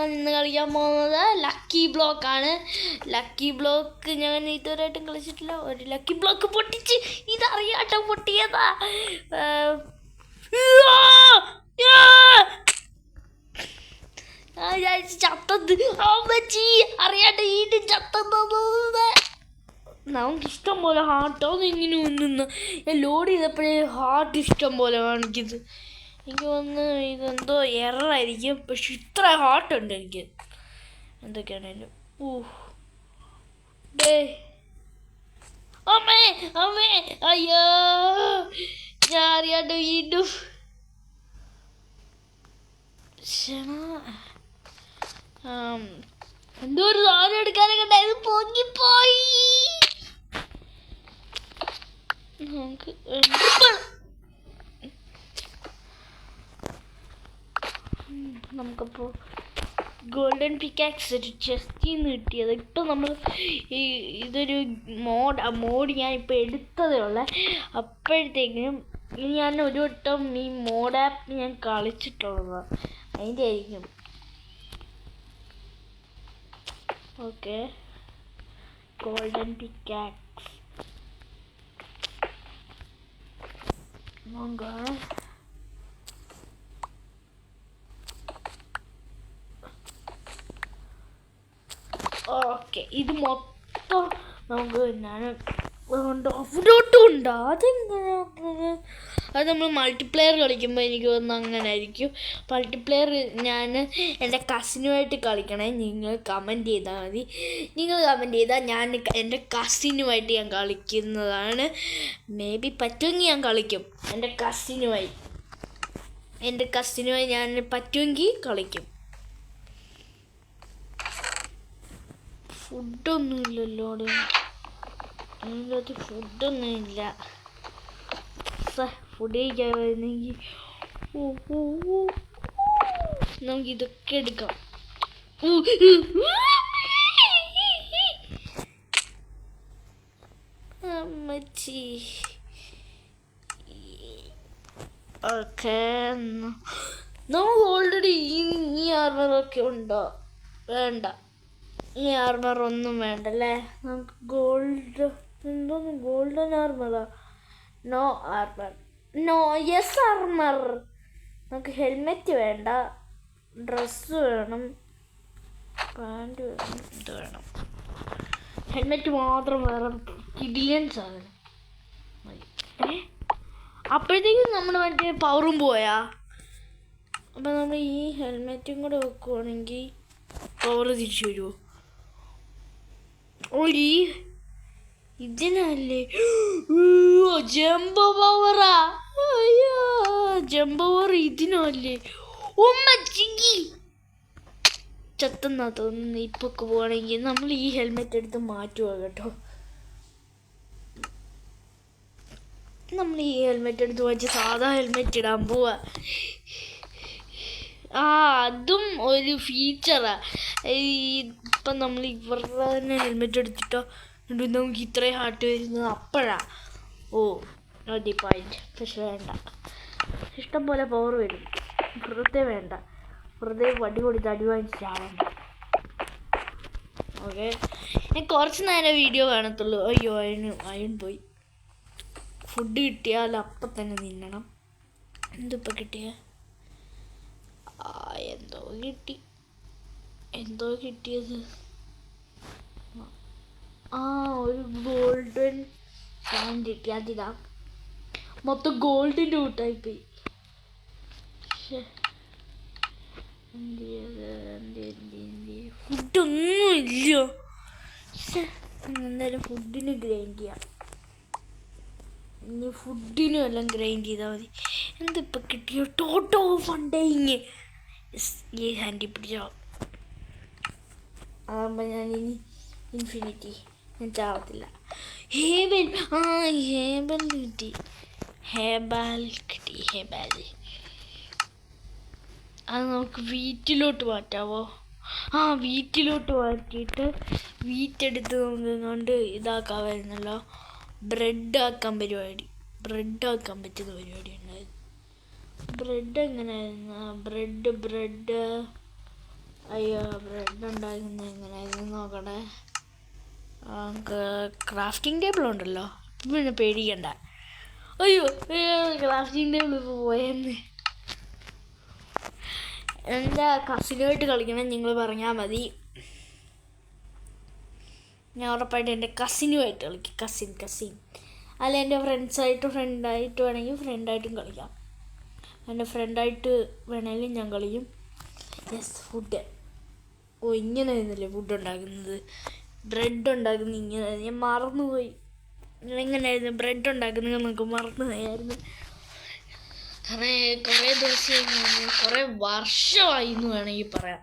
ഞാൻ ഇന്ന് കളിക്കാൻ പോകുന്നത് ലക്കി ബ്ലോക്കാണ്. ലക്കി ബ്ലോക്ക് ഞാൻ ഇതുവരെയായിട്ടും കളിച്ചിട്ടില്ല. ഒരു ലക്കി ബ്ലോക്ക് പൊട്ടിച്ച് ഇതറിയാട്ടോ പൊട്ടിയതാ. ചത്തത് അറിയാട്ടെ വീണ്ടും ചത്തത്. നമുക്ക് ഇഷ്ടം പോലെ ഹാർട്ടോ ഇങ്ങനെ ഒന്നും ഞാൻ ലോഡ് ചെയ്തപ്പോഴേ ഹാർട്ട് ഇഷ്ടം പോലെ കാണിക്കുന്നത്. എനിക്ക് വന്ന് ഇതെന്തോ എററായിരിക്കും, പക്ഷെ ഇത്ര ഹാർട്ടുണ്ട് എനിക്ക്. എന്തൊക്കെയാണേലും അമ്മേ അമ്മേ അയ്യോ ഞാൻ അറിയാണ്ട് വീണ്ടും എന്തോ ഒരു സാധനം എടുക്കാനൊക്കെ ഉണ്ടായത് പൊങ്ങിപ്പോയി. നമുക്കപ്പോൾ ഗോൾഡൻ പിക്കാക്സ് ഒരു ചെസ്റ്റിൽ നിന്ന് കിട്ടിയത്. ഇപ്പം നമ്മൾ ഇതൊരു മോഡ് ഞാനിപ്പോൾ എടുത്തതേ ഉള്ളേ. അപ്പോഴത്തേക്കിനും ഞാൻ ഒരു വട്ടം ഈ മോഡ് ആപ്പ് ഞാൻ കളിച്ചിട്ടുള്ളതാണ്, അതിൻ്റെ ആയിരിക്കും. ഓക്കെ, ഗോൾഡൻ പിക്കാക്സ് നോക്കാം. ഓക്കെ, ഇത് മൊത്തം നമുക്ക് ഞാൻ ഉണ്ട്. അതെങ്ങനെ? അത് നമ്മൾ മൾട്ടിപ്ലെയർ കളിക്കുമ്പോൾ എനിക്ക് തോന്നുന്നു അങ്ങനെ ആയിരിക്കും. മൾട്ടിപ്ലെയർ ഞാൻ എൻ്റെ കസിനുമായിട്ട് കളിക്കണേ. നിങ്ങൾ കമൻറ്റ് ചെയ്താൽ മതി. നിങ്ങൾ കമൻറ്റ് ചെയ്താൽ ഞാൻ എൻ്റെ കസിനുമായിട്ട് ഞാൻ കളിക്കുന്നതാണ്. മേ ബി പറ്റുമെങ്കിൽ ഞാൻ കളിക്കും. എൻ്റെ കസിനുമായി ഞാൻ പറ്റുമെങ്കിൽ കളിക്കും. ഫുഡൊന്നുമില്ലല്ലോ അതിനകത്ത്, ഫുഡൊന്നുമില്ല. ഫുഡ് കഴിക്കാൻ വരുന്നെങ്കിൽ നമുക്കിതൊക്കെ എടുക്കാം. അമ്മച്ചി ഓക്കെ, നമുക്ക് ഓൾറെഡി ഈ ആർമറൊക്കെ ഉണ്ടോ? വേണ്ട, ഈ ആർമർ ഒന്നും വേണ്ടല്ലേ. നമുക്ക് എന്തോന്ന് ഗോൾഡൻ ആർമറാ? No armour, no yes armour. നമുക്ക് ഹെൽമെറ്റ് വേണ്ട, ഡ്രസ്സ് വേണം, പാൻറ് വേണം, ഇത് വേണം. ഹെൽമെറ്റ് മാത്രം വേറെ കിടിലൻ സാധനം മതി. അപ്പോഴത്തേക്കും നമ്മൾ മറ്റേ പവറും പോയാ. അപ്പം നമ്മൾ ഈ ഹെൽമെറ്റും കൂടെ വെക്കുവാണെങ്കിൽ പവർ തിരിച്ചു വരുമോ? ഈ ഇതിനല്ലേ ജംബോ പവറാ? അയ്യോ, ജംബോ പവർ ഇതിനല്ലേ? ഉമ്മച്ചിങ്ങി ചത്തെന്നാ തോന്നുന്നു. ഇപ്പൊക്കെ പോവാണെങ്കിൽ നമ്മൾ ഈ ഹെൽമെറ്റ് എടുത്ത് മാറ്റുക കേട്ടോ. നമ്മൾ ഈ ഹെൽമെറ്റ് എടുത്ത് മാറ്റി സാധാ ഹെൽമെറ്റ് ഇടാൻ പോവാ. അതും ഒരു ഫീച്ചറാ. ഇപ്പം നമ്മൾ ഇവരുടെ തന്നെ ഹെൽമെറ്റ് എടുത്തിട്ടോ നമുക്ക് ഇത്രയും ഹാർട്ട് വരുന്നത് അപ്പോഴാ. അതി പോയിന്റ്. പക്ഷെ വേണ്ട, ഇഷ്ടം പോലെ പവർ വരും. വെറുതെ വേണ്ട, വെറുതെ വടി കൊടുത്ത് അടി വാങ്ങിച്ചാവണ്ട. ഓക്കെ, ഞാൻ കുറച്ച് നേരം വീഡിയോ കാണത്തുള്ളൂ. അയ്യോ, അയൺ പോയി. ഫുഡ് കിട്ടിയാൽ അപ്പം തന്നെ തിന്നണം. എന്തിപ്പോൾ കിട്ടിയ? എന്തോ കിട്ടിയത്. ഒരു ഗോൾഡൻ സാധനം കിട്ടി. അതിലാ മൊത്തം ഗോൾഡിൻ്റെ കൂട്ടായിപ്പോയി. ഫുഡൊന്നും ഇല്ലയോ? എന്തായാലും ഫുഡിന് ഗ്രൈൻഡ് ചെയ്യാം. ഇനി ഫുഡിനും എല്ലാം ഗ്രൈൻഡ് ചെയ്താൽ മതി. എന്തിപ്പോൾ കിട്ടിയോ? ടോട്ടോ ഫണ്ടേയിങ്. ഈ ഹാൻഡി പിടിച്ചോ. ആകുമ്പോൾ ഞാനിനി ഇൻഫിനിറ്റി ഞാൻ ചാവത്തില്ല. ഹേബൽ കിട്ടി. ഹേബൽ അത് നമുക്ക് വീറ്റിലോട്ട് മാറ്റാവോ? വീറ്റിലോട്ട് മാറ്റിയിട്ട് വീറ്റെടുത്ത് നമുക്ക് കൊണ്ട് ഇതാക്കാൻ വരുന്നല്ലോ. ബ്രെഡാക്കാൻ പറ്റുന്ന പരിപാടി ഉണ്ടായിരുന്നു. ബ്രെഡ് എങ്ങനെയായിരുന്നു? ബ്രെഡ് അയ്യോ ബ്രെഡ് ഉണ്ടാക്കുന്നത് എങ്ങനെയായിരുന്നു നോക്കണേ. ക്രാഫ്റ്റിംഗ് ടേബിൾ ഉണ്ടല്ലോ, പിന്നെ പേടിക്കണ്ട. അയ്യോ ക്രാഫ്റ്റിംഗ് ടേബിൾ ഇപ്പോൾ പോയെന്ന്. എൻ്റെ കസിനുമായിട്ട് കളിക്കണം നിങ്ങൾ പറഞ്ഞാൽ മതി, ഞാൻ ഉറപ്പായിട്ട് എൻ്റെ കസിനുമായിട്ട് കളിക്കും. കസിൻ അല്ല എൻ്റെ ഫ്രണ്ടായിട്ട് വേണമെങ്കിൽ ഫ്രണ്ടായിട്ടും കളിക്കാം. എൻ്റെ ഫ്രണ്ടായിട്ട് വേണമെങ്കിലും ഞാൻ കളിക്കും. Yes food. ഇങ്ങനെ ആയിരുന്നല്ലേ ഫുഡ് ഉണ്ടാക്കുന്നത്, ബ്രെഡ് ഉണ്ടാക്കുന്നത് ഇങ്ങനെ. ഞാൻ മറന്നുപോയി എങ്ങനെയായിരുന്നു ബ്രെഡ് ഉണ്ടാക്കുന്നത്, നമുക്ക് മറന്നുപോയായിരുന്നു. കുറേ ദിവസം കുറേ വർഷമായി എന്ന് വേണമെങ്കിൽ പറയാം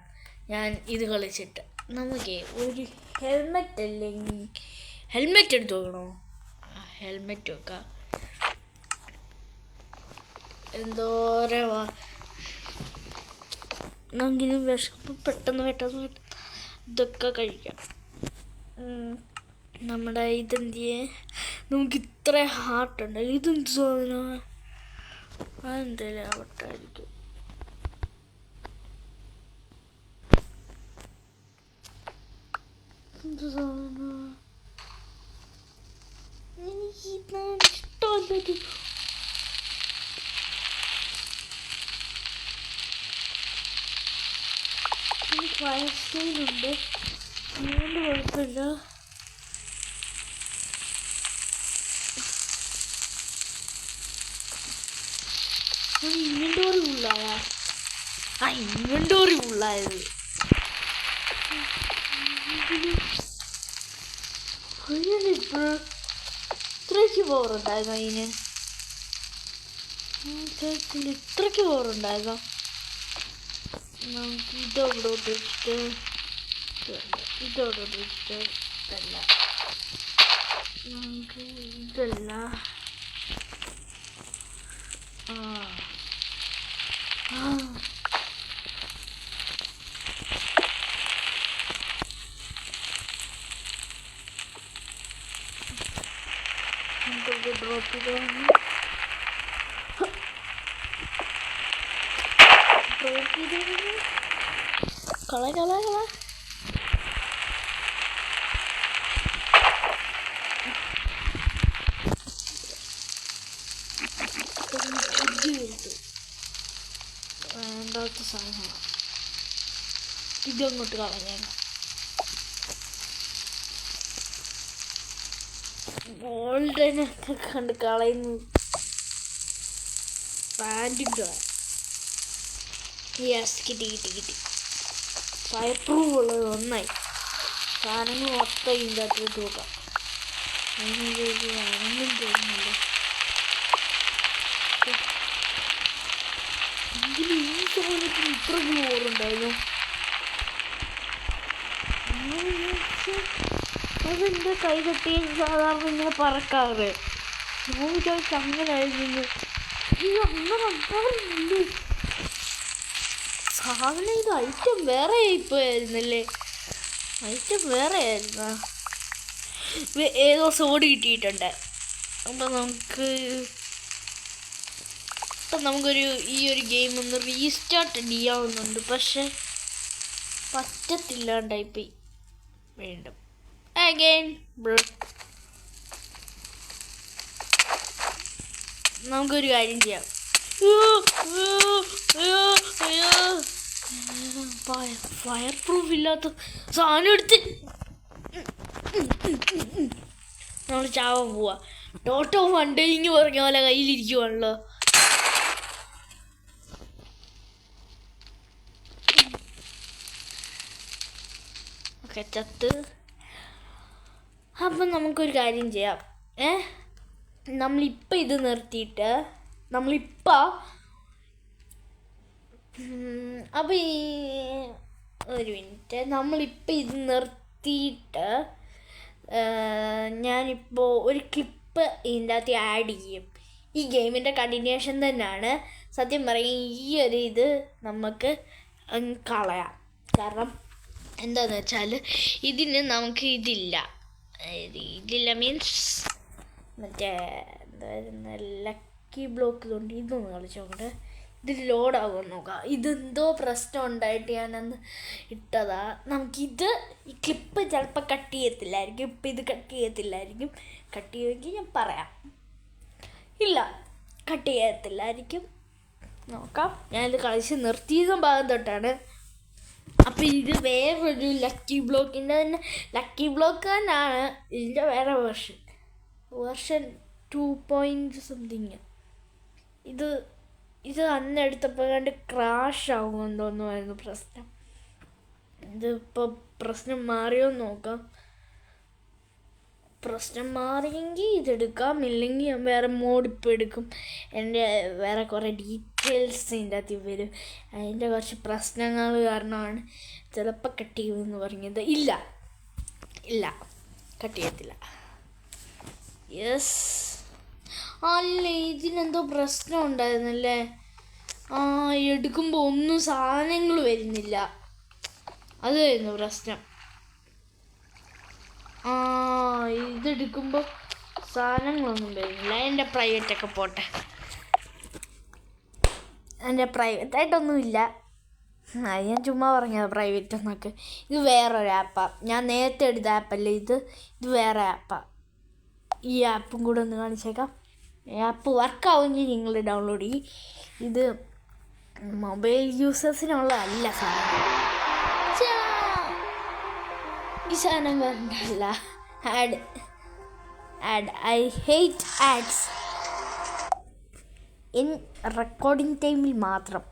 ഞാൻ ഇത് കളിച്ചിട്ട്. നമുക്ക് ഒരു ഹെൽമെറ്റ് അല്ലെങ്കിൽ ഹെൽമെറ്റ് എടുത്ത് നോക്കണോ? ഹെൽമെറ്റ് വെക്കാം. എന്തോരവാ നമുക്കിത് വിശപ്പ് പെട്ടെന്ന് ഇതൊക്കെ കഴിക്കാം. നമ്മുടെ ഇതെന്തിയെ നമുക്ക് ഇത്ര ഹാർട്ടുണ്ട്, ഇതെന്ത് സാധനമാണ്? അതെന്തായാലും ആവട്ടായിരിക്കും. എന്ത് സാധനം? എനിക്ക് ഇഷ്ടമല്ലത്. ഫയർ സ്റ്റൈലുണ്ട്, അതുകൊണ്ട് കുഴപ്പമില്ല. ഇൻവെന്റോറി ഫുള്ളായ ഇൻവെന്റോറി ഫുള്ളായത് ഇത്രയ്ക്ക് പവറുണ്ടായിരുന്നോ അതിന്? ഇത്രയ്ക്ക് പവറുണ്ടായിരുന്നോ? നമുക്ക് ഇതോട്ട് വെച്ചിട്ട് ഇതല്ല, നമുക്ക് ഇതല്ല. ഡ്രോപ്പ് ചെയ്താണ് കള വേണ്ടാത്ത സാധനമാണ് ഇതങ്ങോട്ട് കളഞ്ഞേക്കാം. ഗോൾഡനൊക്കെ കണ്ട് കളയുന്നു. പാൻറ്റും യെസ് കിട്ടി. ഫയർ പ്രൂഫ് ഉള്ളത് ഒന്നായി. സാധനങ്ങൾ മൊത്തം ഇതിൻ്റെ അകത്തോട്ട് നോക്കാം. അതിനൊന്നും തോന്നുന്നില്ല. എങ്കിലും ഈ സാധനത്തിന് ഇത്രയ്ക്ക് ഓറുണ്ടായിരുന്നു. അതെൻ്റെ കൈ തട്ടി സാധാരണ ഇങ്ങനെ പറക്കാറ്. ഞാൻ വിചാരിച്ചു അങ്ങനെ ആയിരുന്നു. അങ്ങനെ സാധനം ഇത് ഐറ്റം വേറെ ആയിപ്പോയായിരുന്നല്ലേ. ഐറ്റം വേറെ ആയിരുന്നു. ഏതോ സോഡ് കിട്ടിയിട്ടുണ്ട്. അപ്പം നമുക്കൊരു ഈ ഒരു ഗെയിം ഒന്ന് റീസ്റ്റാർട്ട് ചെയ്യാവുന്നുണ്ട്, പക്ഷെ പറ്റത്തില്ലാണ്ടായിപ്പോയി. വീണ്ടും അഗൈൻ നമുക്കൊരു കാര്യം ചെയ്യാം. ഫയർ പ്രൂഫ് ഇല്ലാത്ത സാധനം എടുത്ത് നമ്മൾ ചാവാൻ പോവാ. ടോട്ടോ ഫണ്ടിങ് പറഞ്ഞ പോലെ കയ്യിലിരിക്കുവാണല്ലോ. ഓക്കെ ചത്ത്. അപ്പം നമുക്കൊരു കാര്യം ചെയ്യാം. നമ്മളിപ്പോൾ ഇത് നിർത്തിയിട്ട് അപ്പം ഒരു മിനിറ്റ്, നമ്മളിപ്പോൾ ഇത് നിർത്തിയിട്ട് ഞാനിപ്പോൾ ഒരു ക്ലിപ്പ് ഇതിൻ്റെ അകത്ത് ആഡ് ചെയ്യും. ഈ ഗെയിമിൻ്റെ കണ്ടിന്യൂഷൻ തന്നെയാണ്. സത്യം പറയും ഈ ഒരു ഇത് നമുക്ക് കളയാം. കാരണം എന്താണെന്ന് വെച്ചാൽ ഇതിന് നമുക്ക് ഇതില്ല മീൻസ് മറ്റേ എന്തായിരുന്നു ലക്കി ബ്ലോക്ക് കൊണ്ട് ഇതൊന്ന് കളിച്ചു നോക്കട്ടെ. ഇത് ലോഡാകുമെന്ന് നോക്കാം. ഇതെന്തോ പ്രശ്നം ഉണ്ടായിട്ട് ഞാനന്ന് ഇട്ടതാ. നമുക്കിത് ഈ ക്ലിപ്പ് ചിലപ്പോൾ കട്ട് ചെയ്യത്തില്ലായിരിക്കും. ഇപ്പം ഇത് കട്ട് ചെയ്യത്തില്ലായിരിക്കും. കട്ട് ചെയ്യുമെങ്കിൽ ഞാൻ പറയാം. ഇല്ല, കട്ട് ചെയ്യത്തില്ലായിരിക്കും. നോക്കാം. ഞാനിത് കളിച്ച് നിർത്തിയ ഭാഗം തൊട്ടാണ്. അപ്പം ഇത് വേറൊരു ലക്കി ബ്ലോക്കിൻ്റെ തന്നെ ലക്കി ബ്ലോക്ക് തന്നെയാണ്. ഇതിൻ്റെ വേറെ വേർഷൻ 2 സംതിങ്. ഇത് അന്ന് എടുത്തപ്പോൾ കണ്ട് ക്രാഷ് ആകുമെന്ന് തോന്നുമായിരുന്നു പ്രശ്നം. ഇതിപ്പോൾ പ്രശ്നം മാറിയോന്ന് നോക്കാം. പ്രശ്നം മാറിയെങ്കിൽ ഇതെടുക്കാം, ഇല്ലെങ്കിൽ ഞാൻ വേറെ മോഡ് ഇപ്പോൾ എടുക്കും. എൻ്റെ വേറെ കുറേ ഡീറ്റെയിൽസ് ഇതിൻ്റെ അകത്ത് വരും. അതിൻ്റെ കുറച്ച് പ്രശ്നങ്ങൾ കാരണമാണ് ചിലപ്പോൾ കട്ട് ചെയ്യുമെന്ന് പറഞ്ഞത്. ഇല്ല കട്ട് ചെയ്യത്തില്ല. യെസ്, അല്ലേ ഇതിനെന്തോ പ്രശ്നം ഉണ്ടായിരുന്നല്ലേ. എടുക്കുമ്പോൾ ഒന്നും സാധനങ്ങൾ വരുന്നില്ല. അതായിരുന്നു പ്രശ്നം. ഇതെടുക്കുമ്പോൾ സാധനങ്ങളൊന്നും വരുന്നില്ല. എൻ്റെ പ്രൈവറ്റൊക്കെ പോട്ടെ. എൻ്റെ പ്രൈവറ്റായിട്ടൊന്നുമില്ല. ഞാൻ ചുമ്മാ പറഞ്ഞത് പ്രൈവറ്റ് എന്നൊക്കെ. ഇത് വേറൊരു ആപ്പാണ്. ഞാൻ നേരത്തെ എടുത്ത ആപ്പല്ലേ ഇത് വേറെ ആപ്പാണ്. ഈ ആപ്പും കൂടെ ഒന്ന് കാണിച്ചേക്കാം. ആപ്പ് വർക്കാവുമെങ്കിൽ നിങ്ങൾ ഡൗൺലോഡ് ചെയ്യും. ഇത് മൊബൈൽ യൂസേഴ്സിനുള്ളതല്ല സാധനം. ഈ സാധനം കണ്ടല്ല. Ad I hate ads. In recording ടൈമിൽ മാത്രം.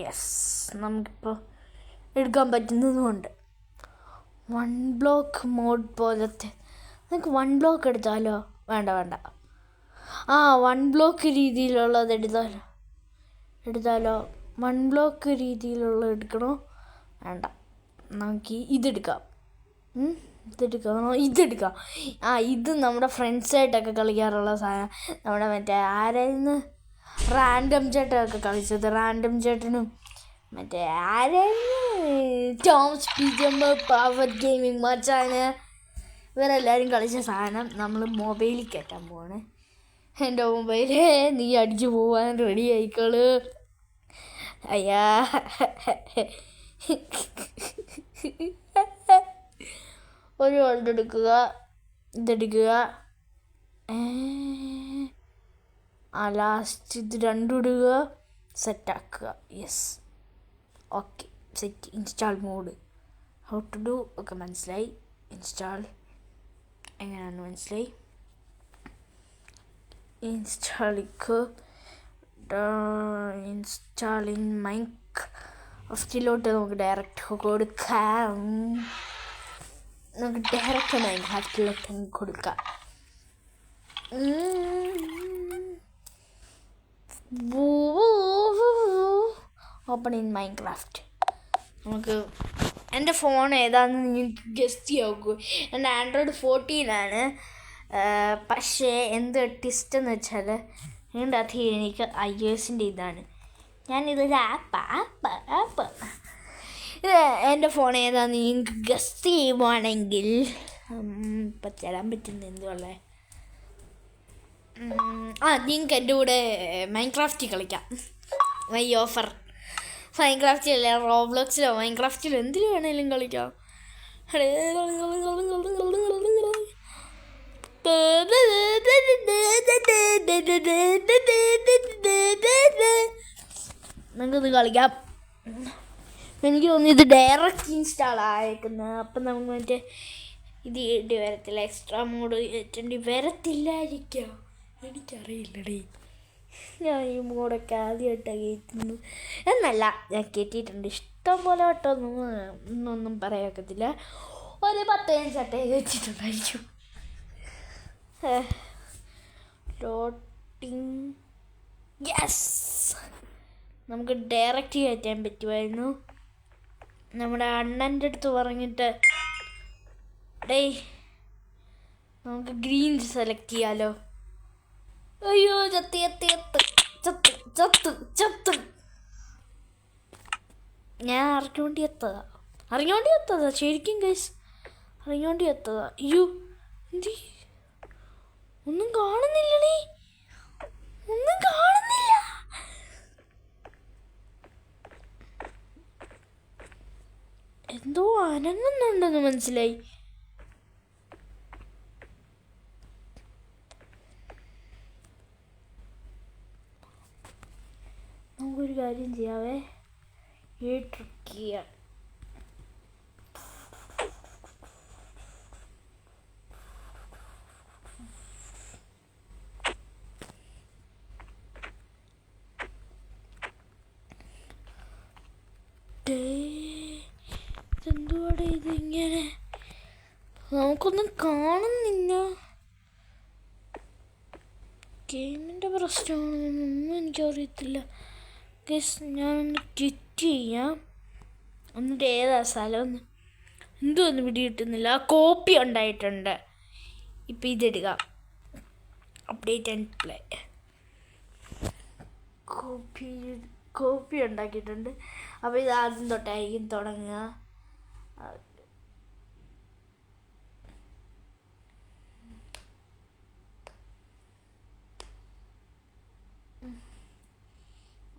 യെസ്, നമുക്കിപ്പോൾ എടുക്കാൻ പറ്റുന്നതുകൊണ്ട് 1 ബ്ലോക്ക് മോഡ് പോലത്തെ. നമുക്ക് 1 ബ്ലോക്ക് എടുത്താലോ? വേണ്ട 1 ബ്ലോക്ക് രീതിയിലുള്ളത് എടുത്താലോ? 1 ബ്ലോക്ക് രീതിയിലുള്ള എടുക്കണോ? വേണ്ട, നമുക്ക് ഇതെടുക്കാം. ഇതെടുക്കാം. ഇത് നമ്മുടെ ഫ്രണ്ട്സായിട്ടൊക്കെ കളിക്കാറുള്ള സാധനം. നമ്മുടെ മറ്റേ ആരായിരുന്നു റാൻഡം ചേട്ടനൊക്കെ കളിച്ചത്. റാൻഡം ചേട്ടനും മറ്റേ ആരായിരുന്നു ടോംസ് പിജമ്പ് പവർ ഗെയിമിങ് മച്ചാന് ഇവരെല്ലാവരും കളിച്ച സാധനം നമ്മൾ മൊബൈലിൽ കയറ്റാൻ പോവാണ്. എൻ്റെ മൊബൈല് നീ അടിച്ചു പോവാൻ റെഡി ആയിക്കോളൂ. അയ്യാ, ഒരു വേൾഡ് എടുക്കുക, ഇതെടുക്കുക. ലാസ്റ്റ് ഇത് രണ്ടും ഇടുക, സെറ്റാക്കുക. Yes, okay, set. Install mod how to do ഒക്കെ മനസ്സിലായി. ഇൻസ്റ്റാൾ എങ്ങനെയാണെന്ന് മനസ്സിലായി. ഇൻസ്റ്റാളിൻ മൈൻക്രാഫ്റ്റിലോട്ട് നമുക്ക് ഡയറക്റ്റ് കൊടുക്കാം. നമുക്ക് ഡയറക്റ്റ് മൈൻക്രാഫ്റ്റിലോട്ട് കൊടുക്കാം. Open in Minecraft. നമുക്ക് എൻ്റെ ഫോൺ ഏതാണെന്ന് നിങ്ങൾക്ക് ഗസ്റ്റ് ചെയ്യാവൂ. എൻ്റെ ആൻഡ്രോയിഡ് 14 ആണ്. പക്ഷേ എന്ത് ട്വിസ്റ്റ് എന്ന് വെച്ചാൽ ഇതിൻ്റെ അകത്ത് എനിക്ക് iOS-ൻ്റെ ഇതാണ്. ഞാനിതൊരു ആപ്പ് ഇത് എൻ്റെ ഫോൺ ഏതാണെന്ന് നിങ്ങൾക്ക് ഗസ്റ്റ് ചെയ്യുവാണെങ്കിൽ ഇപ്പം തരാൻ പറ്റുന്ന എന്തുള്ളേ നിങ്ങൾക്ക് എൻ്റെ കൂടെ മൈൻക്രാഫ്റ്റിൽ കളിക്കാം. ഈ ഓഫർ മൈൻക്രാഫ്റ്റിലല്ല, റോബ്ലോക്സിലോ മൈൻക്രാഫ്റ്റിലോ എന്തിനു വേണേലും കളിക്കാം. നമുക്കിത് കളിക്കാം. എനിക്ക് തോന്നുന്നു ഇത് ഡയറക്റ്റ് ഇൻസ്റ്റാൾ ആയേക്കുന്നത്. അപ്പം നമുക്ക് മറ്റേ ഇത് ചെയ്യേണ്ടി വരത്തില്ല. എക്സ്ട്രാ മോഡ് കയറ്റേണ്ടി വരത്തില്ലായിരിക്കാം, എനിക്കറിയില്ലടേ. ഞാൻ ഈ മോഡൊക്കെ ആദ്യമായിട്ടാണ് കയറ്റുന്നു. എന്നല്ല, ഞാൻ കയറ്റിയിട്ടുണ്ട് ഇഷ്ടം പോലെ ഒന്നും പറയാക്കത്തില്ല. ഒരു 10 ചട്ടേ കയറ്റിയിട്ടുണ്ടായിരിക്കും. ലോട്ടിങ്. യെസ്, നമുക്ക് ഡയറക്റ്റ് കയറ്റാൻ പറ്റുമായിരുന്നു. നമ്മുടെ അണ്ണൻ്റെ അടുത്ത് പറഞ്ഞിട്ട് ഡേയ് നമുക്ക് ഗ്രീൻ സെലക്ട് ചെയ്യാലോ. അയ്യോ, ചത്ത്. ഞാൻ അറിഞ്ഞോണ്ടി എത്തതാ ശരിക്കും ഗൈസ്, അറിഞ്ഞോണ്ടി എത്തതാ. അയ്യോ, എന്തി ഒന്നും കാണുന്നില്ലടേ. എന്തോ അനങ്ങുന്നുണ്ടെന്ന് മനസ്സിലായി. നമുക്കൊരു കാര്യം ചെയ്യാവേ, ഈ ട്രിക്ക് ചെയ്യാം. എന്തുവാടെ ഇതിങ്ങനെ? നമുക്കൊന്നും കാണുന്നില്ല. ഗെയിമിൻ്റെ പ്രശ്നമാണെന്നൊന്നും എനിക്കറിയത്തില്ല. ഗസ് ഞാനൊന്ന് ക്വിറ്റ് ചെയ്യാം. എന്നിട്ട് ഏതാ സ്ഥലം എന്തുവൊന്നും പിടി കിട്ടുന്നില്ല. കോപ്പി ഉണ്ടായിട്ടുണ്ട്. ഇപ്പം ഇതെടുക്കാം. Update and play. കോപ്പി ഉണ്ടാക്കിയിട്ടുണ്ട്. അപ്പോൾ ഇത് ആദ്യം തൊട്ടായിരിക്കും തുടങ്ങുക.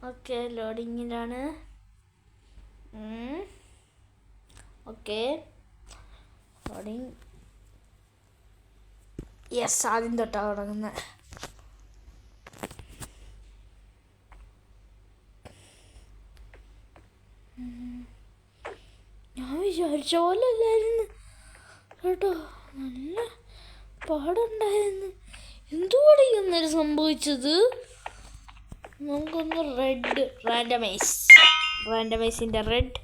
ഓക്കെ, ലോഡിങ്ങിലാണ്. Okay, loading. യെസ്, ആദ്യം തൊട്ടാണ് തുടങ്ങുന്നത്. ഞാൻ വിചാരിച്ച പോലെ അല്ലായിരുന്നു കേട്ടോ, നല്ല പാടുണ്ടായിരുന്നു. എന്തുകൂടി ഇന്നലെ സംഭവിച്ചത്? നമുക്കൊന്ന് റെഡ് റാൻഡമൈസിൻ്റെ red.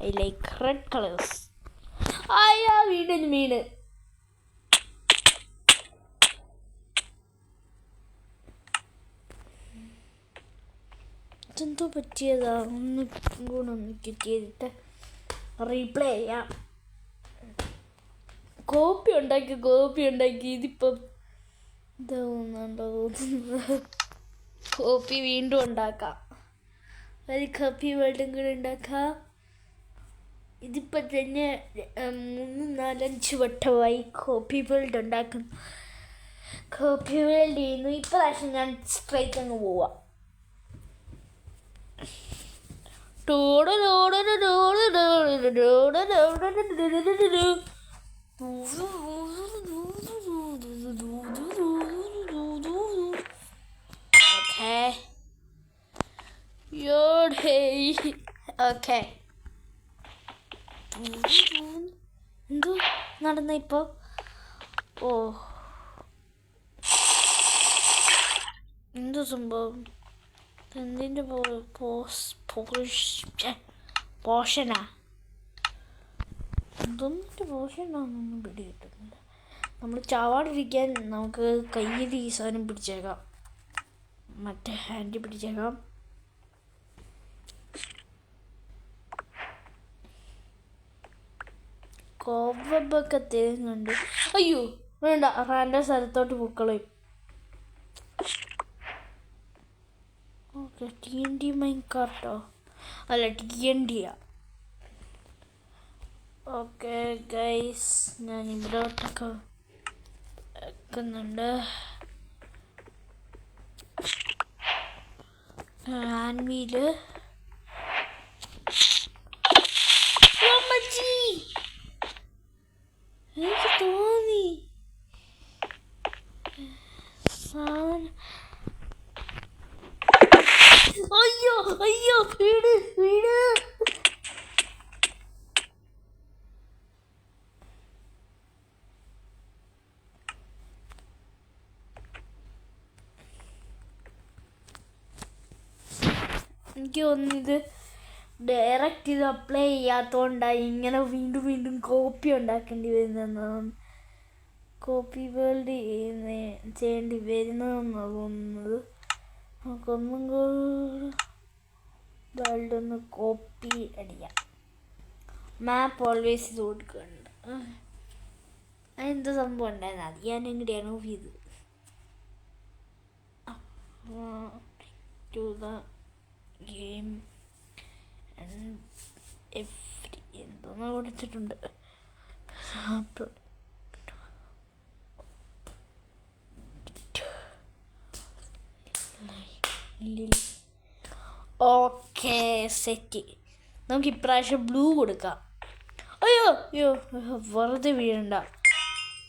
I like red colours. ആയാ വീണ് ഇതെന്തോ പറ്റിയതാ? ഒന്ന് ക്ലിക്ക് ചെയ്തിട്ട് റീപ്ലേ ചെയ്യാം. കോപ്പി ഉണ്ടാക്കി ഇതിപ്പം ഇതാവുന്നുണ്ടോ തോന്നുന്നത്. കോപ്പി വീണ്ടും ഉണ്ടാക്കാം. ഒരു കോപ്പി വേൾഡും കൂടെ ഉണ്ടാക്കാം. ഇതിപ്പോൾ തന്നെ 3-4-5 വട്ടമായി കോപ്പി വേൾഡ് ഉണ്ടാക്കുന്നു. കോപ്പി വേൾഡ് ചെയ്യുന്നു. ഇപ്രാവശ്യം ഞാൻ സ്ട്രൈറ്റ് അങ്ങ് പോവാം. ഓക്കെ, എന്തോ നടന്ന ഇപ്പോൾ? ഓ, എന്തോ സംഭവം? എന്തിൻ്റെ പോഷനാ? എന്തൊന്നിൻ്റെ പോഷനാണെന്നൊന്നും പിടി കിട്ടുന്നില്ല. നമ്മൾ ചാവാണ്ടിരിക്കാൻ നമുക്ക് കയ്യിൽ ഈ സാധനം പിടിച്ചേക്കാം. മറ്റേ ഹാൻഡിൽ പിടിച്ചേക്കാം. കോവബൊക്കെ തേങ്ങുണ്ട്. അയ്യോ വേണ്ട, റാൻഡം സ്ഥലത്തോട്ട് പൂക്കളയും. ഓക്കെ, TNT മൈൻകാർട്ടോ അല്ല TNTയാ. ഓക്കെ ഗൈസ്, ഞാൻ ഇവിടോട്ടൊക്കെ വെക്കുന്നുണ്ട്. ആൻവീല് എനിക്ക് തോന്നി അയ്യോ വീട് എനിക്ക് തോന്നിയത് ഡയറക്റ്റ് ഇത് അപ്ലൈ ചെയ്യാത്തതുകൊണ്ടായി ഇങ്ങനെ വീണ്ടും കോപ്പി ഉണ്ടാക്കേണ്ടി വരുന്നതെന്നാണ്. കോപ്പി വേൾഡ് ചെയ്യേണ്ടി വരുന്നതെന്നാണ് തോന്നുന്നത്. നമുക്കൊന്നും കൂടെ വേൾഡ് ഒന്ന് കോപ്പി അടിക്കാം. മാപ്പ് ഓൾവേസ് ഇത് കൊടുക്കുന്നുണ്ട്. അതെന്ത് സംഭവം ഉണ്ടായിരുന്നു? അത് ഞാൻ എങ്ങനെയാണ് ഓഫ് ചെയ്തത്? ടു ദ ഗെയിം എന്തോന്ന് കൊടുത്തിട്ടുണ്ട്. Okay, set. നമുക്ക് ഇപ്രാവശ്യം ബ്ലൂ കൊടുക്കാം. അയ്യോ അയ്യോ വെറുതെ വീഴണ്ട.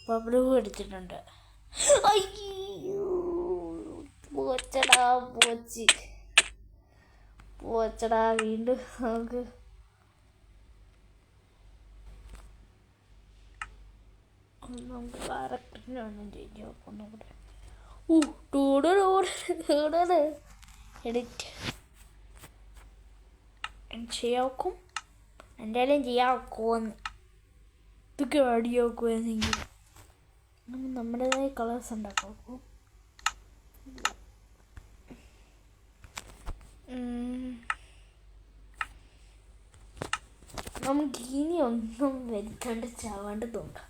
ബബ്ലൂ എടുത്തിട്ടുണ്ട്. അയ്യോ പോച്ചടാ പോച്ചടാ. വീണ്ടും നമുക്ക് ക്യാരക്ടറിനെ ഒന്നും ചേഞ്ച് നോക്കണം കൂടെ. എഡിറ്റ് ചെയ്യാക്കും. എന്തായാലും ചെയ്യാക്കുമെന്ന് ഇതൊക്കെ ആഡ് ചെയ്യാക്കുമെന്നെങ്കിൽ നമ്മുടേതായ കളേഴ്സ് ഉണ്ടാക്കും. നമുക്ക് ഇനി ഒന്നും വരുത്താണ്ട് ചാവാണ്ട് നോക്കാം.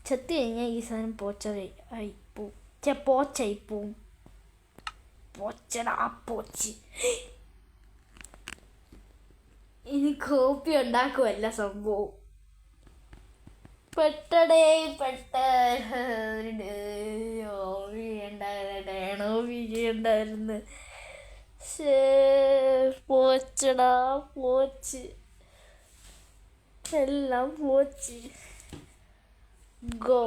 ചത്തു കഴിഞ്ഞാൽ ഈ സാധനം പോച്ചായി പോവും. പോച്ചടാ പോച്ച്. ഇനി കോപ്പി ഉണ്ടാക്കുമല്ല സംഭവം. ഉണ്ടായിരുന്നു. പോച്ചടാ പോച്ച്. എല്ലാം പോച്ച്. ഗോ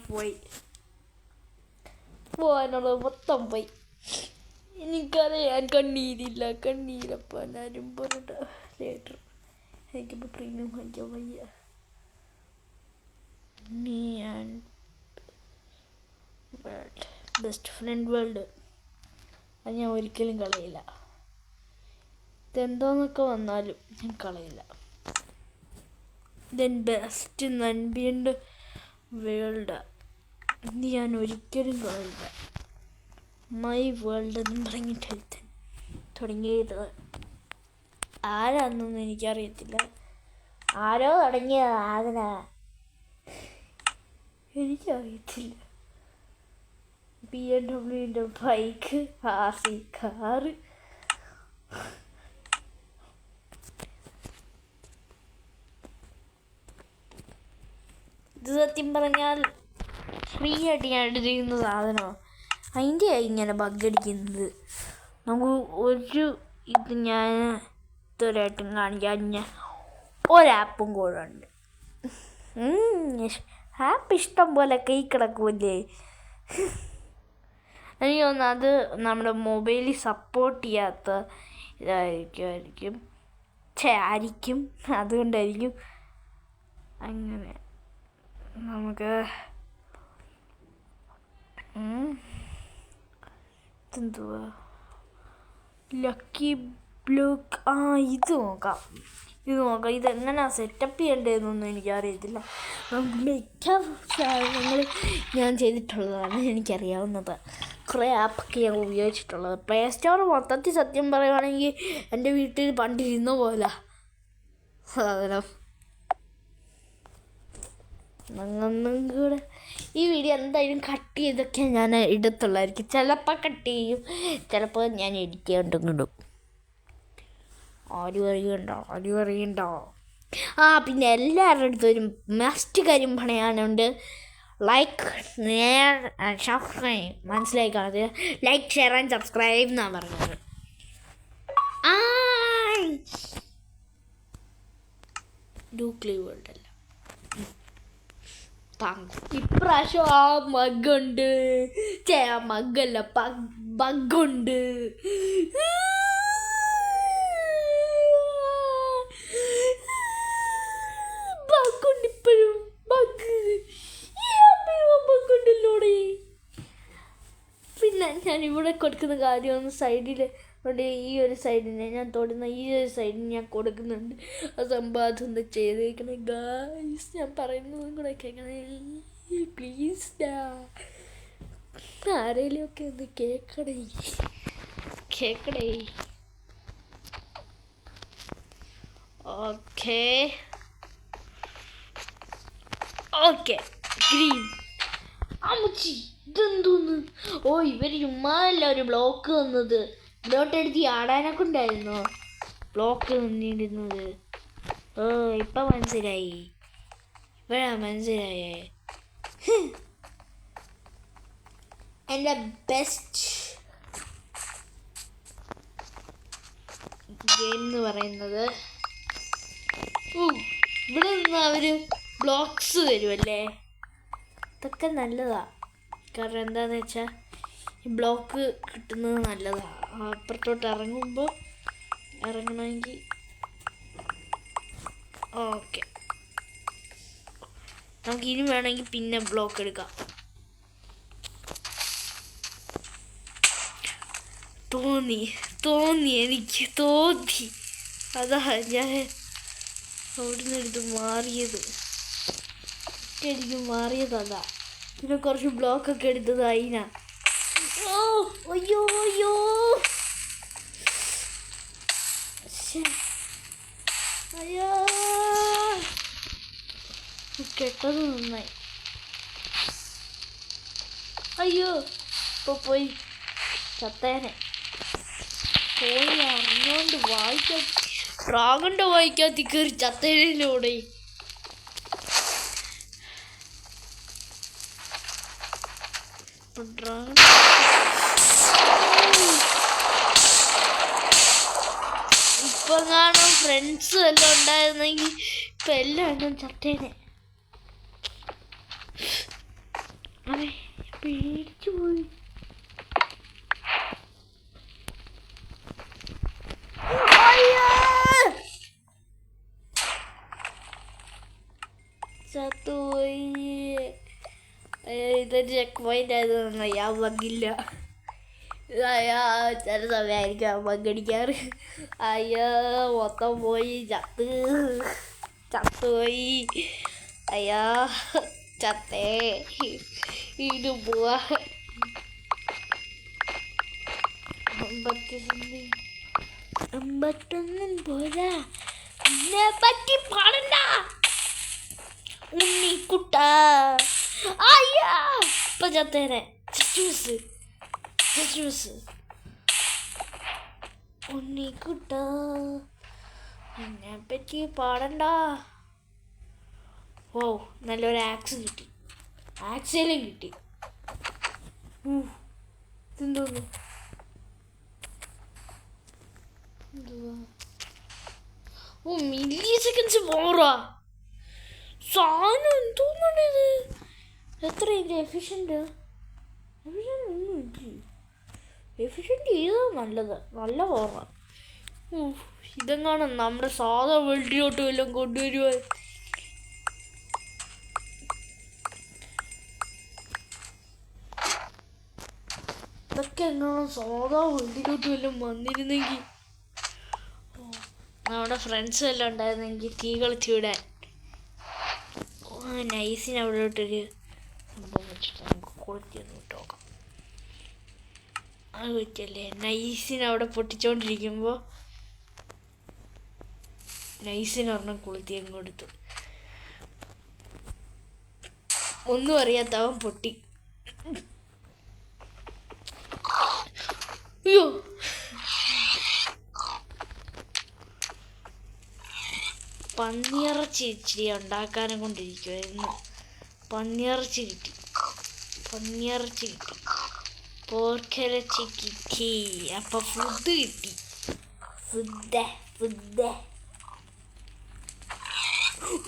പോയി. പോകാനുള്ളത് മൊത്തം പോയി. എനിക്കറിയാൻ കണ്ണീരില്ല. കണ്ണീരപ്പാൻ ആരും പറഞ്ഞ ലേറ്റർ. എനിക്കിപ്പോൾ പ്രീമിയം വാങ്ങിക്കാൻ വയ്യ. ബെസ്റ്റ് ഫ്രണ്ട് വേൾഡ് അത് ഞാൻ ഒരിക്കലും കളയില്ല. ഇതെന്തോന്നൊക്കെ വന്നാലും ഞാൻ കളയില്ല. ദെൻ ബെസ്റ്റ് നൻപിയൻ്റെ വേൾഡ് ഇത് ഞാൻ ഒരിക്കലും കളയില്ല. മൈ വേൾഡ് എന്നും പറഞ്ഞിട്ട് തുടങ്ങിയത് ആരാന്നൊന്നും എനിക്കറിയത്തില്ല. ആരോ തുടങ്ങിയ ആരാ എനിക്കറിയത്തില്ല. BMW bike, RC car. ഇത് സത്യം പറഞ്ഞാൽ ഫ്രീ ആയിട്ട് ഞാൻ എടുത്തിരിക്കുന്ന സാധനമാണ്. അതിൻ്റെ ഇങ്ങനെ ബഗ്ഗടിക്കുന്നത്. നമുക്ക് ഒരു ഇത് ഞാൻ ഇതുവരെയായിട്ടും കാണിക്കാൻ ഒരാപ്പും കൂടെ ഉണ്ട്. ആപ്പ് ഇഷ്ടം പോലെ കൈ കിടക്കുമല്ലേ. എനിക്ക് തോന്നുന്നു അത് നമ്മുടെ മൊബൈലിൽ സപ്പോർട്ട് ചെയ്യാത്ത ഇതായിരിക്കും. അതുകൊണ്ടായിരിക്കും അങ്ങനെ. നമുക്ക് ഇതെന്തുവാ ലക്കി ബ്ലോക്ക്. ഇത് നോക്കാം. ഇതെങ്ങനെയാണ് സെറ്റപ്പ് ചെയ്യേണ്ടതെന്നൊന്നും എനിക്കറിയത്തില്ല. മിക്ക സാധനങ്ങൾ ഞാൻ ചെയ്തിട്ടുള്ളതാണ്, എനിക്കറിയാവുന്നത്. കുറേ ആപ്പൊക്കെ ഞാൻ ഉപയോഗിച്ചിട്ടുള്ളത്. പ്ലേ സ്റ്റോർ മൊത്തത്തിൽ സത്യം പറയുവാണെങ്കിൽ എൻ്റെ വീട്ടിൽ പണ്ടിരുന്ന പോലെ സാധനം. ഒന്നും കൂടെ ഈ വീഡിയോ എന്തായാലും കട്ട് ചെയ്തൊക്കെ ഞാൻ ഇടത്തുള്ളായിരിക്കും. ചിലപ്പോൾ കട്ട് ചെയ്യും, ചിലപ്പോൾ ഞാൻ എഡിറ്റ് ചെയ്യാണ്ടും ഇടും. ആരും അറിയണ്ടോ. പിന്നെ എല്ലാവരുടെ അടുത്തും ഒരു മസ്റ്റ് കാര്യം പറയാനുണ്ട്. Like subscribe. മനസ്സിലായി കാണുന്നത് ലൈക്ക് ഷെയർ ആൻഡ് സബ്സ്ക്രൈബ് എന്നാണ് പറഞ്ഞത്. ഡൂക്ലി വേൾഡ് അല്ല, ഇപ്രാവശ്യം ആ മഗ്ഗുണ്ട്. മഗ്ഗല്ല ബഗ്ഗുണ്ട്. ഇപ്പോഴും ബഗ്ഗുണ്ടല്ലോടെ. പിന്നെ ഞാൻ ഇവിടെ കൊടുക്കുന്ന കാര്യം സൈഡിൽ ഈ ഒരു സൈഡിനെ ഞാൻ തൊടുന്ന ഈ ഒരു സൈഡിന് ഞാൻ കൊടുക്കുന്നുണ്ട്. ആ സംഭവം ഒന്ന് ചെയ്തേക്കണേ ഗായ്സ്. ഞാൻ പറയുന്നതും കൂടെ കേൾക്കണേ പ്ലീസ്. ആരെങ്കിലും ഒക്കെ ഒന്ന് കേൾക്കണേ. Okay green. അമ്മച്ചി ഇതെന്തോന്ന്? ഇവർ ചുമ്മാല്ല ഒരു ബ്ലോക്ക് വന്നത്. ബ്ലോട്ടെടുത്ത് ആടാനൊക്കെ ഉണ്ടായിരുന്നോ ബ്ലോക്ക് നിന്നിടുന്നത്? ഇപ്പം മനസ്സിലായി. മനസ്സിലായേ. എൻ്റെ ബെസ്റ്റ് ഗെയിം എന്ന് പറയുന്നത്. ഇവിടെ നിന്ന് അവർ ബ്ലോക്സ് തരുമല്ലേ, ഇതൊക്കെ നല്ലതാ. കാരണം എന്താണെന്ന് വെച്ചാൽ ഈ ബ്ലോക്ക് കിട്ടുന്നത് നല്ലതാണ്. അപ്പുറത്തോട്ട് ഇറങ്ങണമെങ്കിൽ ഓക്കെ. നമുക്ക് ഇനി വേണമെങ്കിൽ പിന്നെ ബ്ലോക്ക് എടുക്കാം. എനിക്ക് തോന്നി, അതാ ഞാൻ അവിടുന്ന് എടുത്ത് മാറിയത്. എനിക്ക് മാറിയതാ. പിന്നെ കുറച്ച് ബ്ലോക്കൊക്കെ എടുത്തത് അതിനാ. അയ്യോ അയ്യോ, കെട്ടത് നന്നായി. അയ്യോ, ഇപ്പൊ പോയി ചത്തേനെ. പോയി അറിഞ്ഞോണ്ട് ഡ്രാഗന്റെ വായിക്കാത്തി കയറി ചത്തേനോടെ. ഇപ്പൊ കാണും ഫ്രണ്ട്സ് എല്ലാം ഉണ്ടായിരുന്നെങ്കിൽ ഇപ്പൊ എല്ലാം ചത്തേനെ. അവൻ പേടിച്ചു പോയി. ചത്തുപോയി. ഇതൊരു ചെക്ക് പോയിന്റ് ആയതൊന്നും ഞാൻ പങ്കില്ല. ചില സമയമായിരിക്കും പങ്കടിക്കാറ്. അയ്യോ, മൊത്തം പോയി. ചത്തുപോയി. അയ്യോ, ചത്തേ. ഇത് പോവാ. അമ്പത്തൊന്നും പോരാ, എന്നെ പറ്റി പാടണ്ട ഉണ്ണിക്കുട്ട. അയ്യാ, ഇപ്പൊ ചത്തേനെ. ഉണ്ണിക്കുട്ട, എന്നെ പറ്റി പാടണ്ട. ഓ, നല്ലൊരു ആക്സ് കിട്ടി. ആക്സേലും കിട്ടി. ഇതെന്തോന്നു? മില്ലി സെക്കൻഡ്സ് പോറാ സാധനം. എന്തോന്നാണ് ഇത്? എത്ര ഇതിൻ്റെ എഫിഷ്യൻ്റ് ചെയ്താൽ നല്ലത്. നല്ല പോറാ. ഇതെങ്ങാണ് നമ്മുടെ സാധാ വേൾഡിലോട്ട് വല്ലതും കൊണ്ടുവരുവാൻ. ഇതൊക്കെ എങ്ങാണ് സാധാ വേൾഡിലോട്ട് വല്ലതും വന്നിരുന്നെങ്കിൽ, നമ്മുടെ ഫ്രണ്ട്സ് എല്ലാം ഉണ്ടായിരുന്നെങ്കിൽ തീ കളിച്ച് വിടാൻ. നൈസിന് അവിടോട്ടൊരു സംഭവം വെച്ചിട്ട് നമുക്ക് കൊളുത്തിയൊന്ന് വിട്ട് നോക്കാം. അത് പറ്റല്ലേ? നൈസിന് അവിടെ പൊട്ടിച്ചോണ്ടിരിക്കുമ്പോൾ നൈസിന് ഒരെണ്ണം കൊളുത്തി അങ്ങ് കൊടുത്തു. ഒന്നും അറിയാത്തവൻ പൊട്ടി. അയ്യോ, പന്നിയിറച്ചി ഇച്ചിരി ഉണ്ടാക്കാനും കൊണ്ടിരിക്കുമായിരുന്നു. പന്നിയിറച്ചി കിട്ടി. പോർക്കിറച്ചി കിട്ടി. അപ്പൊ ഫുഡ് കിട്ടി.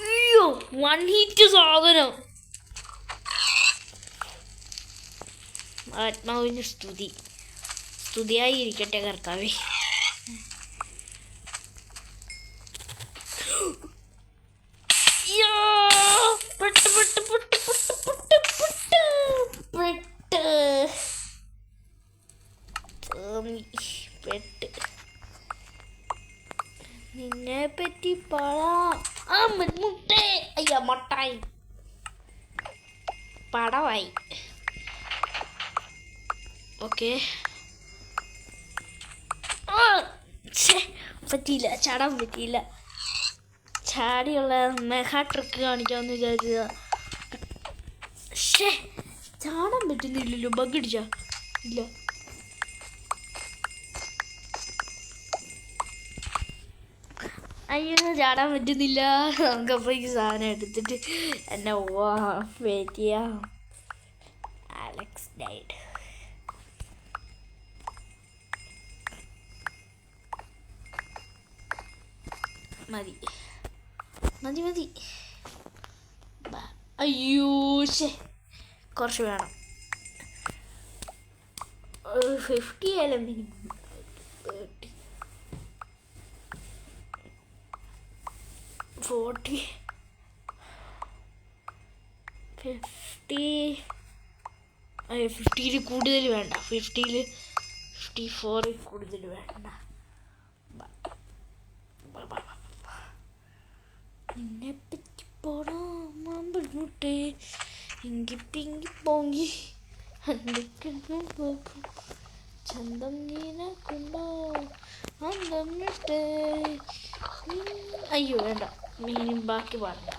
അയ്യോ, 1 ഹിറ്റ് സാധനം. ആത്മാവിന് സ്തുതിയായി ഇരിക്കട്ടെ കർത്താവേ. നിന്നെ പറ്റി മുട്ടായി പടവായി. ഓക്കെ, പറ്റിയില്ല, ചാടാൻ പറ്റിയില്ല. ചാടിയുള്ള മെഗാ ട്രിക്ക് കാണിക്കാമെന്ന് വിചാരിച്ചതാ. ചാടാൻ പറ്റുന്നില്ലല്ലോ. ബഗ് അടിച്ചാ? ഇല്ല. അയ്യോ, ചാടാൻ പറ്റുന്നില്ല. നമുക്കപ്പോൾ ഈ സാധനം എടുത്തിട്ട് എന്നെ വെയിറ്റ് ചെയ്യാം. Alex died. മതി മതി മതി. അയ്യോ ശേ, കുറച്ച് വേണം. 50 ആയാലും മിനിമം 30 40 50. 50 കൂടുതൽ വേണ്ട. 54 കൂടുതൽ വേണ്ട. നിന്നെ പറ്റി പോടാ മാമ്പഴമുട്ടേ ഇങ്കി പിങ്കി പോങ്കി ചന്തം നീനക്കുണ്ടോ അന്തം വിട്ടേ. അയ്യോ വേണ്ട, മീനും ബാക്കി പാടില്ല.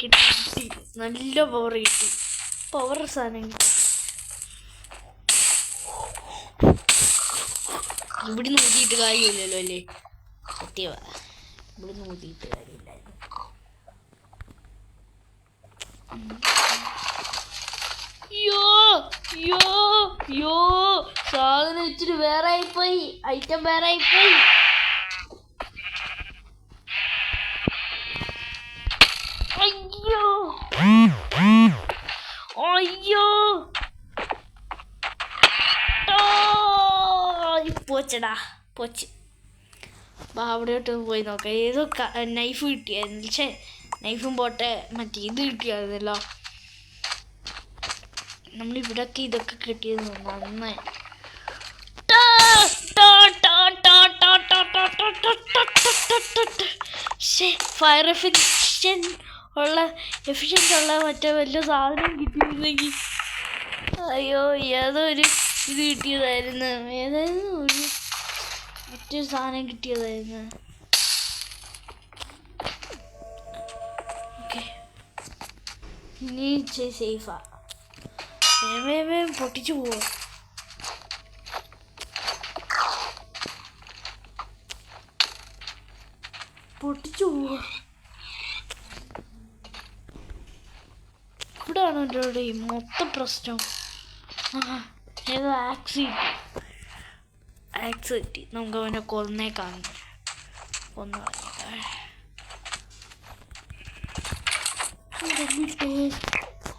കിട്ടി നല്ല പവർ കിട്ടി. പവർ സാധനം കിട്ടി. ഇവിടുന്ന് ഊതിയിട്ട് കാര്യമില്ലല്ലോ അല്ലേ? സത്യവ, ഇവിടുന്ന് ഊതിയിട്ട് കാര്യമില്ലായിരുന്നു. യോ സാധനം ഇച്ചിരി വേറെ ആയിപ്പോയി. ഐറ്റം വേറെ ആയിപ്പോയി. അയ്യോ പോച്ചടാ പോച്ച്. അവിടെയോട്ട് പോയി നോക്കാം. ഏതോ നൈഫ് കിട്ടിയായിരുന്നു. പക്ഷേ നൈഫും പോട്ടെ, മറ്റേ ഇത് കിട്ടിയായിരുന്നല്ലോ. നമ്മളിവിടൊക്കെ ഇതൊക്കെ കിട്ടിയത് നന്നായി. ഫയർ എഫിഷ്യൻ്റ് ഉള്ള മറ്റേ വലിയ സാധനം കിട്ടിയിരുന്നെങ്കിൽ. അയ്യോ ഏതോ ഒരു ഇത് കിട്ടിയതായിരുന്നു. ഏതായിരുന്നു ഒരു മറ്റൊരു സാധനം കിട്ടിയതായിരുന്നു. ഓക്കെ, ഇനി സേഫാ. വേഗം പൊട്ടിച്ചു പോവാ. ഇവിടെയാണ് എൻ്റെ മൊത്തം പ്രശ്നം. ഏതോ ആക്സ് കിട്ടി. നമുക്ക് അവനെ കൊന്നേക്കാം.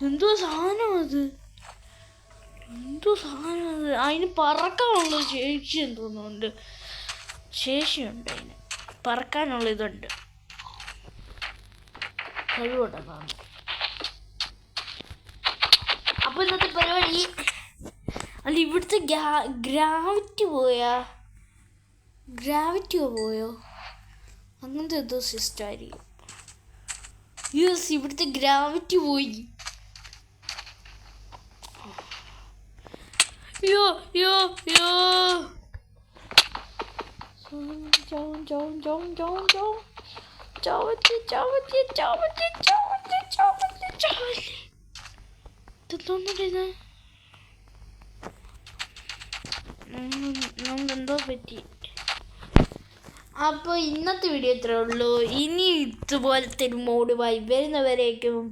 എന്തോ സാധനം അത്. അതിന് പറക്കാനുള്ള ശേഷി തോന്നുന്നുണ്ട്. ശേഷിയുണ്ട് അതിന്, പറക്കാനുള്ള ഇതുണ്ട്, കഴിവുണ്ടെന്നാണ്. അപ്പൊ ഇന്നത്തെ പരിപാടി അല്ല, ഇവിടുത്തെ ഗ്രാവിറ്റി പോയോ അങ്ങനത്തെ എന്തോ സിസ്റ്റം ആയിരിക്കും. യെസ്, ഇവിടുത്തെ ഗ്രാവിറ്റി പോയി. എന്തോ പറ്റി. അപ്പോൾ ഇന്നത്തെ വീഡിയോ ഇത്രേ ഉള്ളൂ. ഇനി ഇതുപോലത്തെ ഒരു മോഡുമായി വരുന്നവരേക്കും